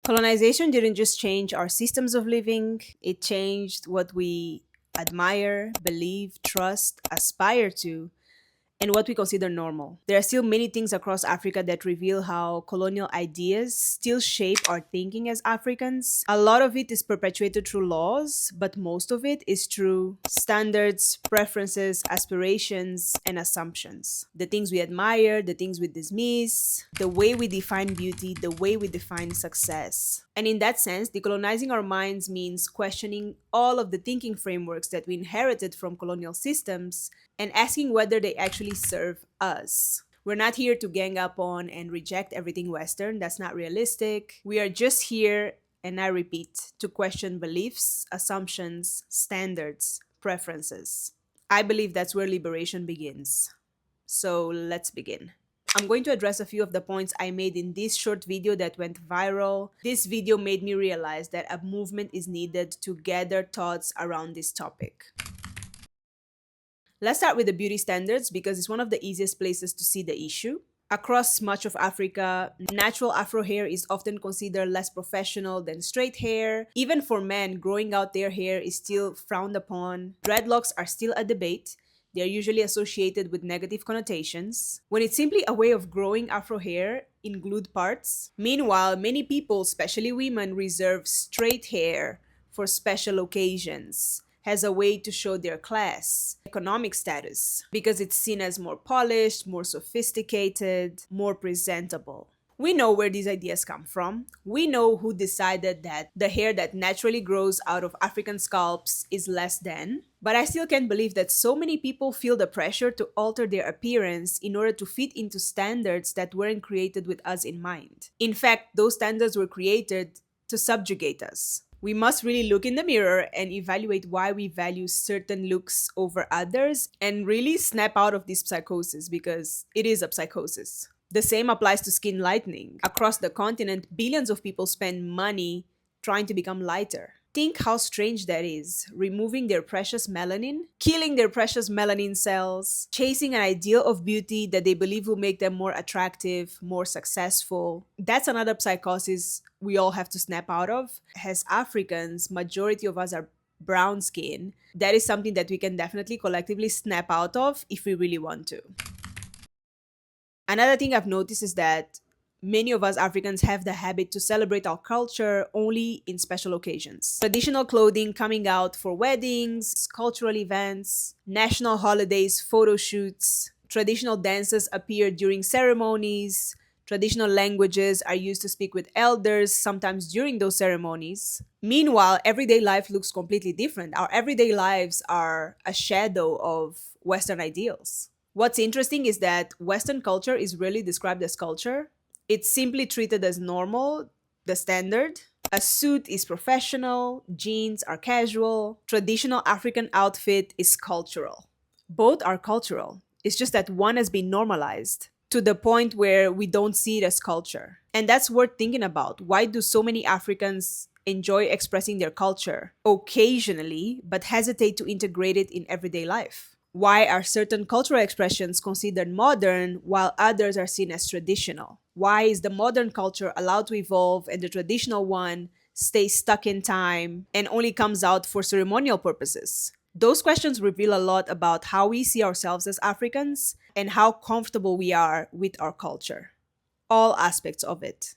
Colonization didn't just change our systems of living, it changed what we admire, believe, trust, aspire to, and what we consider normal. There are still many things across Africa that reveal how colonial ideas still shape our thinking as Africans. A lot of it is perpetuated through laws, but most of it is through standards, preferences, aspirations, and assumptions. The things we admire, the things we dismiss, the way we define beauty, the way we define success. And in that sense, decolonizing our minds means questioning all of the thinking frameworks that we inherited from colonial systems and asking whether they actually serve us. We're not here to gang up on and reject everything Western. That's not realistic. We are just here, and I repeat, to question beliefs, assumptions, standards, preferences. I believe that's where liberation begins. So let's begin. I'm going to address a few of the points I made in this short video that went viral. This video made me realize that a movement is needed to gather thoughts around this topic. Let's start with the beauty standards because it's one of the easiest places to see the issue. Across much of Africa, natural afro hair is often considered less professional than straight hair. Even for men, growing out their hair is still frowned upon. Dreadlocks are still a debate. They are usually associated with negative connotations, when it's simply a way of growing afro hair in glued parts. Meanwhile, many people, especially women, reserve straight hair for special occasions as a way to show their class, economic status, because it's seen as more polished, more sophisticated, more presentable. We know where these ideas come from. We know who decided that the hair that naturally grows out of African scalps is less than. But I still can't believe that so many people feel the pressure to alter their appearance in order to fit into standards that weren't created with us in mind. In fact, those standards were created to subjugate us. We must really look in the mirror and evaluate why we value certain looks over others and really snap out of this psychosis, because it is a psychosis. The same applies to skin lightening. Across the continent, billions of people spend money trying to become lighter. Think how strange that is, removing their precious melanin, killing their precious melanin cells, chasing an ideal of beauty that they believe will make them more attractive, more successful. That's another psychosis we all have to snap out of. As Africans, majority of us are brown skin. That is something that we can definitely collectively snap out of if we really want to. Another thing I've noticed is that many of us Africans have the habit to celebrate our culture only in special occasions. Traditional clothing coming out for weddings, cultural events, national holidays, photo shoots. Traditional dances appear during ceremonies. Traditional languages are used to speak with elders, sometimes during those ceremonies. Meanwhile, everyday life looks completely different. Our everyday lives are a shadow of Western ideals. What's interesting is that Western culture is rarely described as culture. It's simply treated as normal, the standard. A suit is professional, jeans are casual, traditional African outfit is cultural. Both are cultural. It's just that one has been normalized to the point where we don't see it as culture. And that's worth thinking about. Why do so many Africans enjoy expressing their culture occasionally, but hesitate to integrate it in everyday life? Why are certain cultural expressions considered modern while others are seen as traditional? Why is the modern culture allowed to evolve and the traditional one stays stuck in time and only comes out for ceremonial purposes? Those questions reveal a lot about how we see ourselves as Africans and how comfortable we are with our culture. All aspects of it.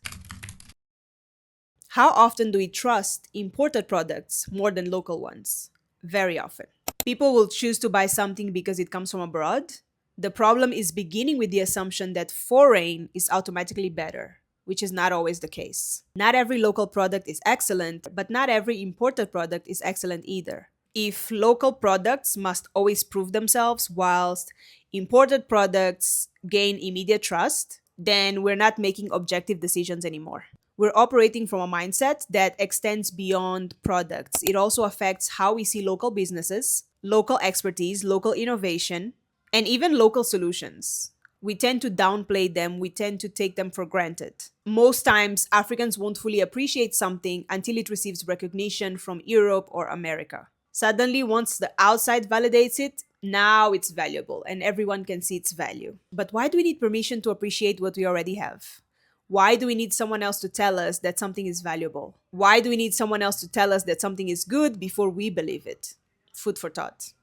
How often do we trust imported products more than local ones? Very often. People will choose to buy something because it comes from abroad. The problem is beginning with the assumption that foreign is automatically better, which is not always the case. Not every local product is excellent, but not every imported product is excellent either. If local products must always prove themselves whilst imported products gain immediate trust, then we're not making objective decisions anymore. We're operating from a mindset that extends beyond products. It also affects how we see local businesses, local expertise, local innovation, and even local solutions. We tend to downplay them, we tend to take them for granted. Most times, Africans won't fully appreciate something until it receives recognition from Europe or America. Suddenly, once the outside validates it, now it's valuable and everyone can see its value. But why do we need permission to appreciate what we already have? Why do we need someone else to tell us that something is valuable? Why do we need someone else to tell us that something is good before we believe it? Food for thought.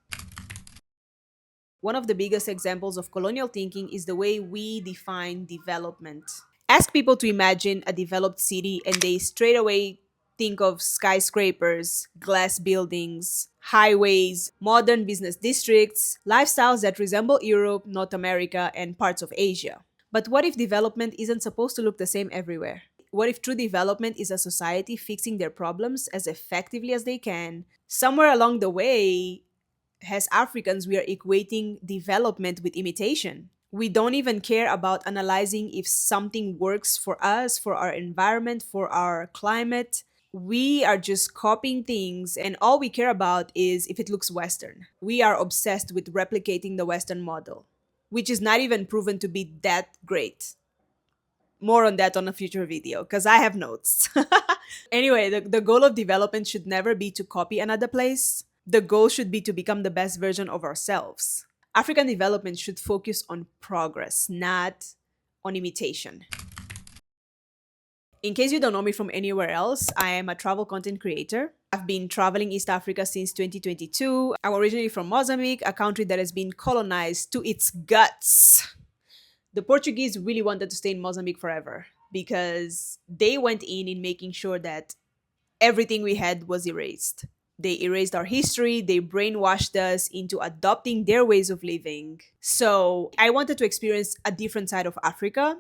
One of the biggest examples of colonial thinking is the way we define development. Ask people to imagine a developed city, and they straight away think of skyscrapers, glass buildings, highways, modern business districts, lifestyles that resemble Europe, North America, and parts of Asia. But what if development isn't supposed to look the same everywhere? What if true development is a society fixing their problems as effectively as they can? Somewhere along the way, as Africans, we are equating development with imitation. We don't even care about analyzing if something works for us, for our environment, for our climate. We are just copying things, and all we care about is if it looks Western. We are obsessed with replicating the Western model, which is not even proven to be that great. More on that on a future video, because I have notes. Anyway, the goal of development should never be to copy another place. The goal should be to become the best version of ourselves. African development should focus on progress, not on imitation. In case you don't know me from anywhere else, I am a travel content creator. I've been traveling East Africa since 2022. I'm originally from Mozambique, a country that has been colonized to its guts. The Portuguese really wanted to stay in Mozambique forever because they went in making sure that everything we had was erased. They erased our history, they brainwashed us into adopting their ways of living. So I wanted to experience a different side of Africa.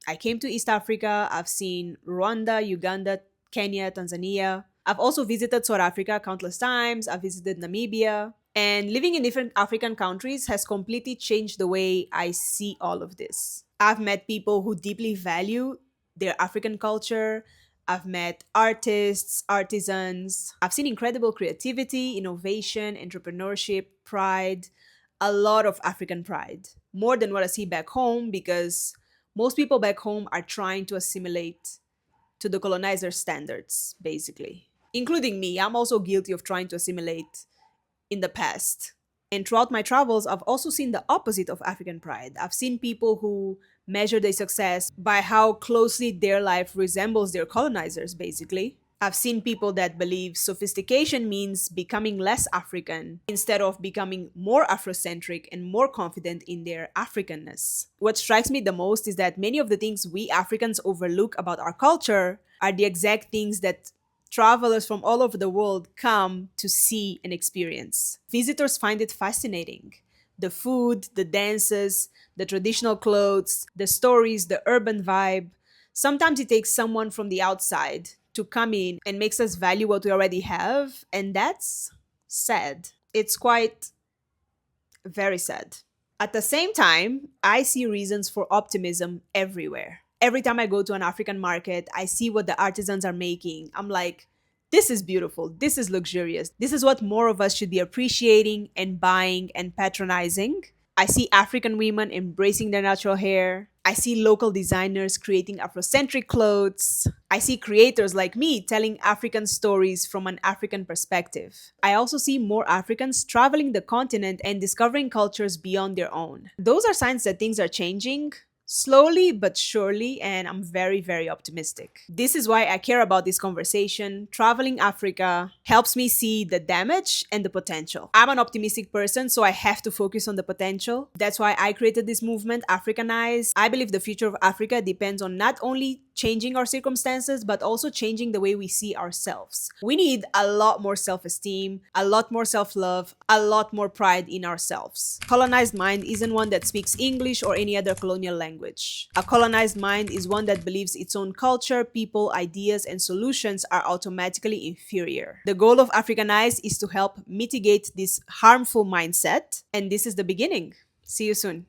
I came to East Africa, I've seen Rwanda, Uganda, Kenya, Tanzania. I've also visited South Africa countless times, I've visited Namibia. And living in different African countries has completely changed the way I see all of this. I've met people who deeply value their African culture. I've met artists, artisans. I've seen incredible creativity, innovation, entrepreneurship, pride, a lot of African pride. More than what I see back home because most people back home are trying to assimilate to the colonizer standards, basically. Including me, I'm also guilty of trying to assimilate in the past. And throughout my travels, I've also seen the opposite of African pride. I've seen people who measure their success by how closely their life resembles their colonizers, basically. I've seen people that believe sophistication means becoming less African instead of becoming more Afrocentric and more confident in their Africanness. What strikes me the most is that many of the things we Africans overlook about our culture are the exact things that travelers from all over the world come to see and experience. Visitors find it fascinating. The food, the dances, the traditional clothes, the stories, the urban vibe. Sometimes it takes someone from the outside to come in and makes us value what we already have, and that's sad. It's quite very sad. At the same time, I see reasons for optimism everywhere. Every time I go to an African market, I see what the artisans are making. I'm like, this is beautiful. This is luxurious. This is what more of us should be appreciating and buying and patronizing. I see African women embracing their natural hair. I see local designers creating Afrocentric clothes. I see creators like me telling African stories from an African perspective. I also see more Africans traveling the continent and discovering cultures beyond their own. Those are signs that things are changing. Slowly but surely, and I'm very, very optimistic. This is why I care about this conversation. Traveling Africa helps me see the damage and the potential. I'm an optimistic person, so I have to focus on the potential. That's why I created this movement, Africanize. I believe the future of Africa depends on not only changing our circumstances, but also changing the way we see ourselves. We need a lot more self-esteem, a lot more self-love, a lot more pride in ourselves. Colonized mind isn't one that speaks English or any other colonial language. A colonized mind is one that believes its own culture, people, ideas, and solutions are automatically inferior. The goal of Africanize is to help mitigate this harmful mindset, and this is the beginning. See you soon.